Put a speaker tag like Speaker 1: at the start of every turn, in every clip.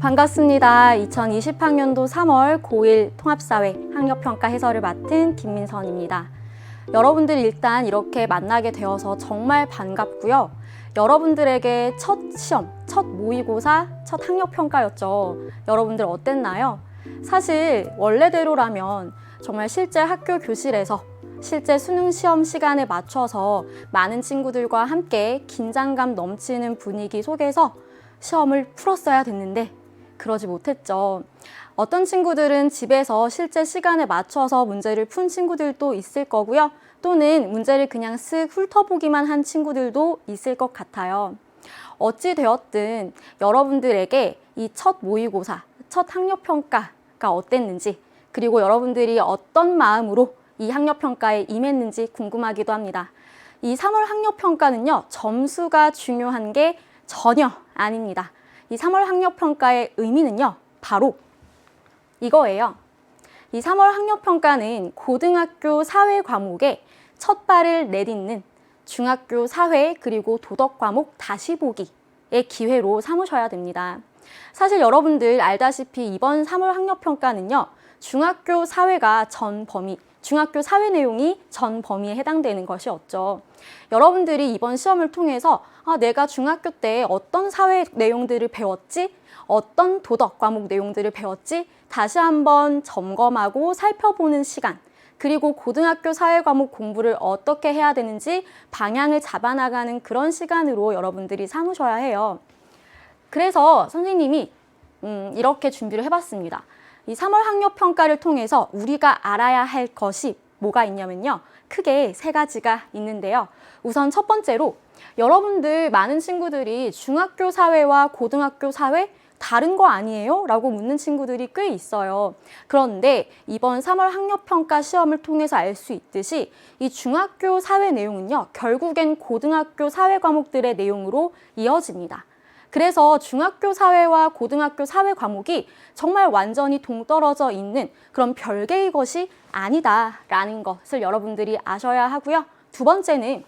Speaker 1: 반갑습니다. 2020학년도 3월 고1 통합사회 학력평가 해설을 맡은 김민선입니다. 여러분들 일단 이렇게 만나게 되어서 정말 반갑고요. 여러분들에게 첫 시험, 첫 모의고사, 첫 학력평가였죠. 여러분들 어땠나요? 사실 원래대로라면 정말 실제 학교 교실에서 실제 수능 시험 시간에 맞춰서 많은 친구들과 함께 긴장감 넘치는 분위기 속에서 시험을 풀었어야 됐는데 그러지 못했죠. 어떤 친구들은 집에서 실제 시간에 맞춰서 문제를 푼 친구들도 있을 거고요. 또는 문제를 그냥 쓱 훑어보기만 한 친구들도 있을 것 같아요. 어찌 되었든 여러분들에게 이 첫 모의고사, 첫 학력평가가 어땠는지, 그리고 여러분들이 어떤 마음으로 이 학력평가에 임했는지 궁금하기도 합니다. 이 3월 학력평가는요, 점수가 중요한 게 전혀 아닙니다. 이 3월 학력평가의 의미는요, 바로 이거예요. 이 3월 학력평가는 고등학교 사회 과목에 첫 발을 내딛는 중학교 사회 그리고 도덕 과목 다시 보기의 기회로 삼으셔야 됩니다. 사실 여러분들 알다시피 이번 3월 학력평가는요, 중학교 사회가 전 범위, 중학교 사회 내용이 전 범위에 해당되는 것이었죠. 여러분들이 이번 시험을 통해서 내가 중학교 때 어떤 사회 내용들을 배웠지? 어떤 도덕 과목 내용들을 배웠지? 다시 한번 점검하고 살펴보는 시간, 그리고 고등학교 사회 과목 공부를 어떻게 해야 되는지 방향을 잡아나가는 그런 시간으로 여러분들이 삼으셔야 해요. 그래서 선생님이 이렇게 준비를 해봤습니다. 이 3월 학력평가를 통해서 우리가 알아야 할 것이 뭐가 있냐면요. 크게 세 가지가 있는데요. 우선 첫 번째로 여러분들 많은 친구들이 중학교 사회와 고등학교 사회 다른 거 아니에요? 라고 묻는 친구들이 꽤 있어요. 그런데 이번 3월 학력평가 시험을 통해서 알 수 있듯이 이 중학교 사회 내용은요, 결국엔 고등학교 사회 과목들의 내용으로 이어집니다. 그래서 중학교 사회와 고등학교 사회 과목이 정말 완전히 동떨어져 있는 그런 별개의 것이 아니다라는 것을 여러분들이 아셔야 하고요. 두 번째는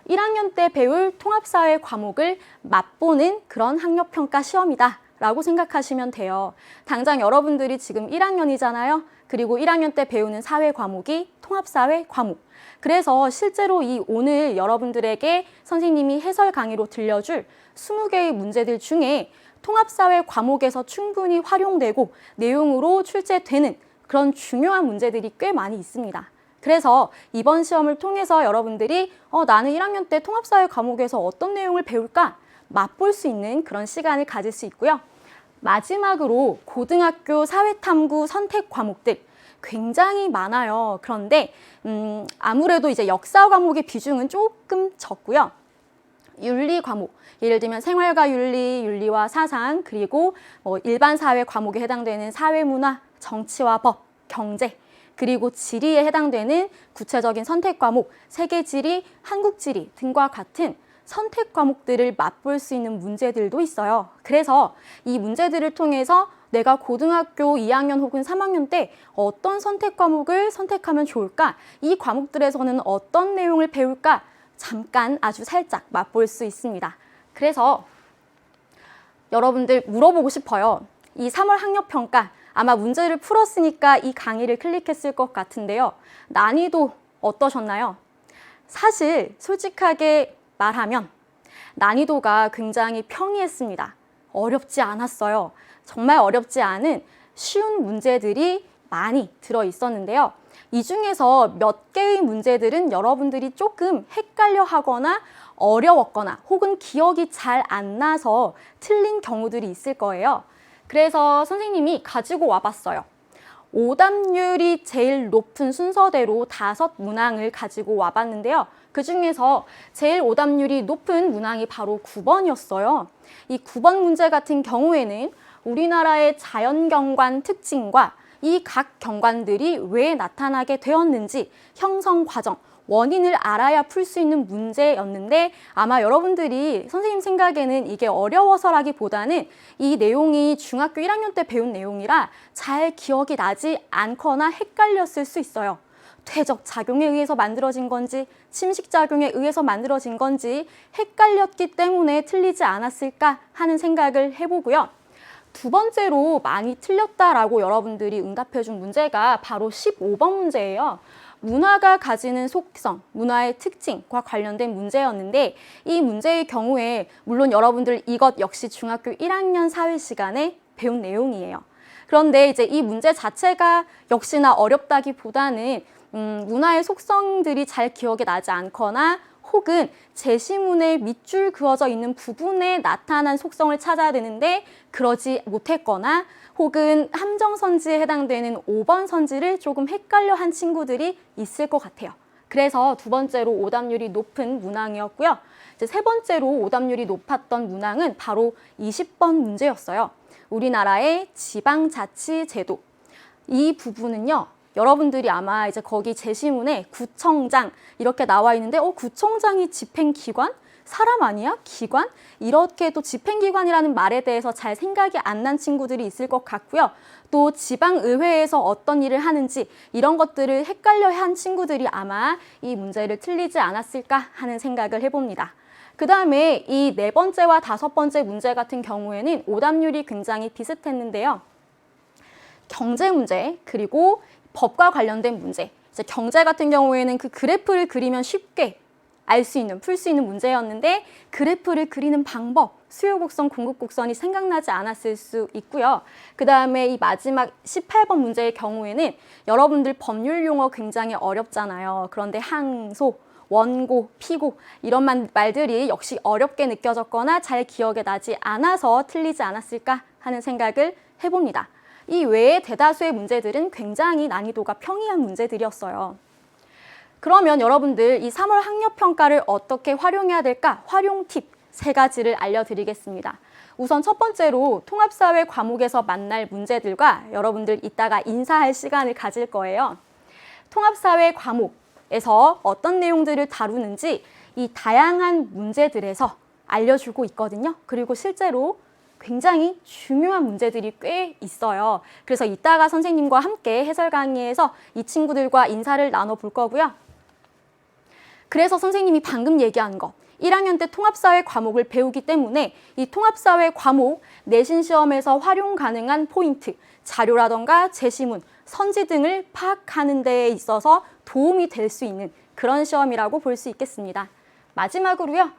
Speaker 1: 1학년 때 배울 통합사회 과목을 맛보는 그런 학력평가 시험이다 라고 생각하시면 돼요. 당장 여러분들이 지금 1학년이잖아요. 그리고 1학년 때 배우는 사회 과목이 통합사회 과목. 그래서 실제로 이 오늘 여러분들에게 선생님이 해설 강의로 들려줄 20개의 문제들 중에 통합사회 과목에서 충분히 활용되고 내용으로 출제되는 그런 중요한 문제들이 꽤 많이 있습니다. 그래서 이번 시험을 통해서 여러분들이 나는 1학년 때 통합사회 과목에서 어떤 내용을 배울까? 맛볼 수 있는 그런 시간을 가질 수 있고요. 마지막으로 고등학교 사회탐구 선택 과목들 굉장히 많아요. 그런데 아무래도 이제 역사 과목의 비중은 조금 적고요. 윤리 과목, 예를 들면 생활과 윤리, 윤리와 사상, 그리고 일반 사회 과목에 해당되는 사회문화, 정치와 법, 경제, 그리고 지리에 해당되는 구체적인 선택 과목, 세계지리, 한국지리 등과 같은 선택 과목들을 맛볼 수 있는 문제들도 있어요. 그래서 이 문제들을 통해서 내가 고등학교 2학년 혹은 3학년 때 어떤 선택 과목을 선택하면 좋을까? 이 과목들에서는 어떤 내용을 배울까? 잠깐 아주 살짝 맛볼 수 있습니다. 그래서 여러분들 물어보고 싶어요. 이 3월 학력평가 아마 문제를 풀었으니까 이 강의를 클릭했을 것 같은데요. 난이도 어떠셨나요? 사실 솔직하게 말하면 난이도가 굉장히 평이했습니다. 어렵지 않았어요. 정말 어렵지 않은 쉬운 문제들이 많이 들어 있었는데요. 이 중에서 몇 개의 문제들은 여러분들이 조금 헷갈려 하거나 어려웠거나 혹은 기억이 잘 안 나서 틀린 경우들이 있을 거예요. 그래서 선생님이 가지고 와봤어요. 오답률이 제일 높은 순서대로 5문항을 가지고 와봤는데요. 그 중에서 제일 오답률이 높은 문항이 바로 9번이었어요. 이 9번 문제 같은 경우에는 우리나라의 자연경관 특징과 이 각 경관들이 왜 나타나게 되었는지 형성 과정, 원인을 알아야 풀 수 있는 문제였는데 아마 여러분들이 선생님 생각에는 이게 어려워서라기보다는 이 내용이 중학교 1학년 때 배운 내용이라 잘 기억이 나지 않거나 헷갈렸을 수 있어요. 퇴적 작용에 의해서 만들어진 건지 침식 작용에 의해서 만들어진 건지 헷갈렸기 때문에 틀리지 않았을까 하는 생각을 해보고요. 두 번째로 많이 틀렸다라고 여러분들이 응답해준 문제가 바로 15번 문제예요. 문화가 가지는 속성, 문화의 특징과 관련된 문제였는데 이 문제의 경우에 물론 여러분들 이것 역시 중학교 1학년 사회 시간에 배운 내용이에요. 그런데 이제 이 문제 자체가 역시나 어렵다기보다는 문화의 속성들이 잘 기억에 나지 않거나 혹은 제시문에 밑줄 그어져 있는 부분에 나타난 속성을 찾아야 되는데 그러지 못했거나 혹은 함정선지에 해당되는 5번 선지를 조금 헷갈려 한 친구들이 있을 것 같아요. 그래서 두 번째로 오답률이 높은 문항이었고요. 이제 세 번째로 오답률이 높았던 문항은 바로 20번 문제였어요. 우리나라의 지방자치제도. 이 부분은요. 여러분들이 아마 이제 거기 제시문에 구청장 이렇게 나와 있는데 구청장이 집행기관? 사람 아니야? 기관? 이렇게 또 집행기관이라는 말에 대해서 잘 생각이 안 난 친구들이 있을 것 같고요. 또 지방의회에서 어떤 일을 하는지 이런 것들을 헷갈려 한 친구들이 아마 이 문제를 틀리지 않았을까 하는 생각을 해봅니다. 그 다음에 이 네 번째와 다섯 번째 문제 같은 경우에는 오답률이 굉장히 비슷했는데요. 경제 문제 그리고 법과 관련된 문제. 이제 경제 같은 경우에는 그 그래프를 그리면 쉽게 알 수 있는, 풀 수 있는 문제였는데 그래프를 그리는 방법, 수요 곡선, 공급 곡선이 생각나지 않았을 수 있고요. 그 다음에 이 마지막 18번 문제의 경우에는 여러분들 법률 용어 굉장히 어렵잖아요. 그런데 항소, 원고, 피고 이런 말들이 역시 어렵게 느껴졌거나 잘 기억에 나지 않아서 틀리지 않았을까 하는 생각을 해봅니다. 이 외에 대다수의 문제들은 굉장히 난이도가 평이한 문제들이었어요. 그러면 여러분들 이 3월 학력평가를 어떻게 활용해야 될까? 활용 팁 3가지를 알려드리겠습니다. 우선 첫 번째로 통합사회 과목에서 만날 문제들과 여러분들 이따가 인사할 시간을 가질 거예요. 통합사회 과목에서 어떤 내용들을 다루는지 이 다양한 문제들에서 알려주고 있거든요. 그리고 실제로 굉장히 중요한 문제들이 꽤 있어요. 그래서 이따가 선생님과 함께 해설 강의에서 이 친구들과 인사를 나눠볼 거고요. 그래서 선생님이 방금 얘기한 거 1학년 때 통합사회 과목을 배우기 때문에 이 통합사회 과목 내신 시험에서 활용 가능한 포인트, 자료라던가 제시문, 선지 등을 파악하는 데 있어서 도움이 될 수 있는 그런 시험이라고 볼 수 있겠습니다. 마지막으로요.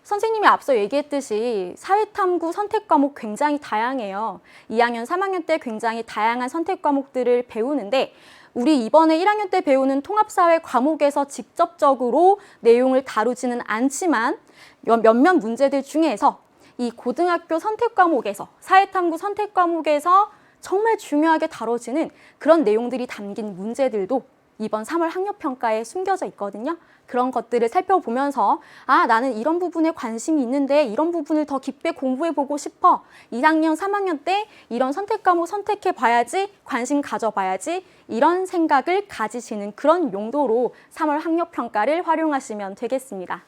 Speaker 1: 선생님이 앞서 얘기했듯이 사회탐구 선택 과목 굉장히 다양해요. 2학년, 3학년 때 굉장히 다양한 선택 과목들을 배우는데 우리 이번에 1학년 때 배우는 통합사회 과목에서 직접적으로 내용을 다루지는 않지만 몇몇 문제들 중에서 이 고등학교 선택 과목에서 사회탐구 선택 과목에서 정말 중요하게 다뤄지는 그런 내용들이 담긴 문제들도 이번 3월 학력평가에 숨겨져 있거든요. 그런 것들을 살펴보면서 나는 이런 부분에 관심이 있는데 이런 부분을 더 깊게 공부해보고 싶어. 2학년, 3학년 때 이런 선택 과목 선택해봐야지, 관심 가져봐야지 이런 생각을 가지시는 그런 용도로 3월 학력평가를 활용하시면 되겠습니다.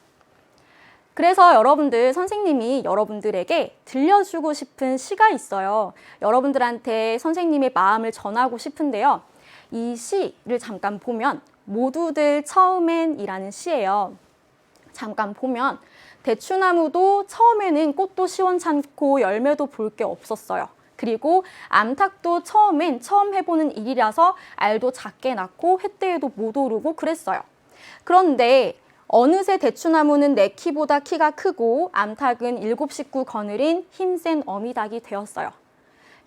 Speaker 1: 그래서 여러분들 선생님이 여러분들에게 들려주고 싶은 시가 있어요. 여러분들한테 선생님의 마음을 전하고 싶은데요. 이 시를 잠깐 보면 모두들 처음엔 이라는 시예요. 잠깐 보면 대추나무도 처음에는 꽃도 시원찮고 열매도 볼 게 없었어요. 그리고 암탉도 처음엔 처음 해보는 일이라서 알도 작게 낳고 횟대에도 못 오르고 그랬어요. 그런데 어느새 대추나무는 내 키보다 키가 크고 암탉은 7 식구 거느린 힘센 어미닭이 되었어요.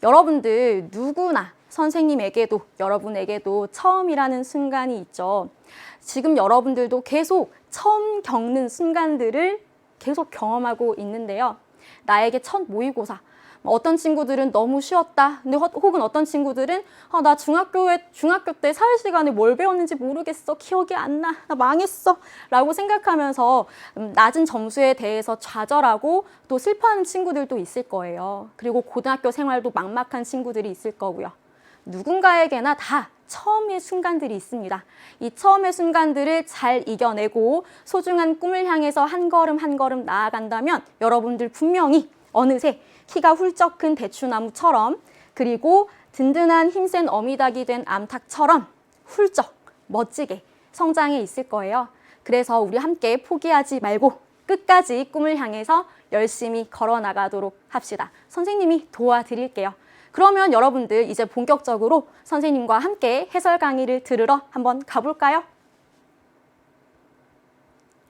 Speaker 1: 여러분들 누구나 선생님에게도 여러분에게도 처음이라는 순간이 있죠. 지금 여러분들도 계속 처음 겪는 순간들을 계속 경험하고 있는데요. 나에게 첫 모의고사. 어떤 친구들은 너무 쉬웠다. 근데 혹은 어떤 친구들은 나 중학교 때 사회 시간에 뭘 배웠는지 모르겠어. 기억이 안 나. 나 망했어. 라고 생각하면서 낮은 점수에 대해서 좌절하고 또 슬퍼하는 친구들도 있을 거예요. 그리고 고등학교 생활도 막막한 친구들이 있을 거고요. 누군가에게나 다 처음의 순간들이 있습니다. 이 처음의 순간들을 잘 이겨내고 소중한 꿈을 향해서 한 걸음 한 걸음 나아간다면 여러분들 분명히 어느새 키가 훌쩍 큰 대추나무처럼 그리고 든든한 힘센 어미닭이 된 암탉처럼 훌쩍 멋지게 성장해 있을 거예요. 그래서 우리 함께 포기하지 말고 끝까지 꿈을 향해서 열심히 걸어 나가도록 합시다. 선생님이 도와드릴게요. 그러면 여러분들 이제 본격적으로 선생님과 함께 해설 강의를 들으러 한번 가볼까요?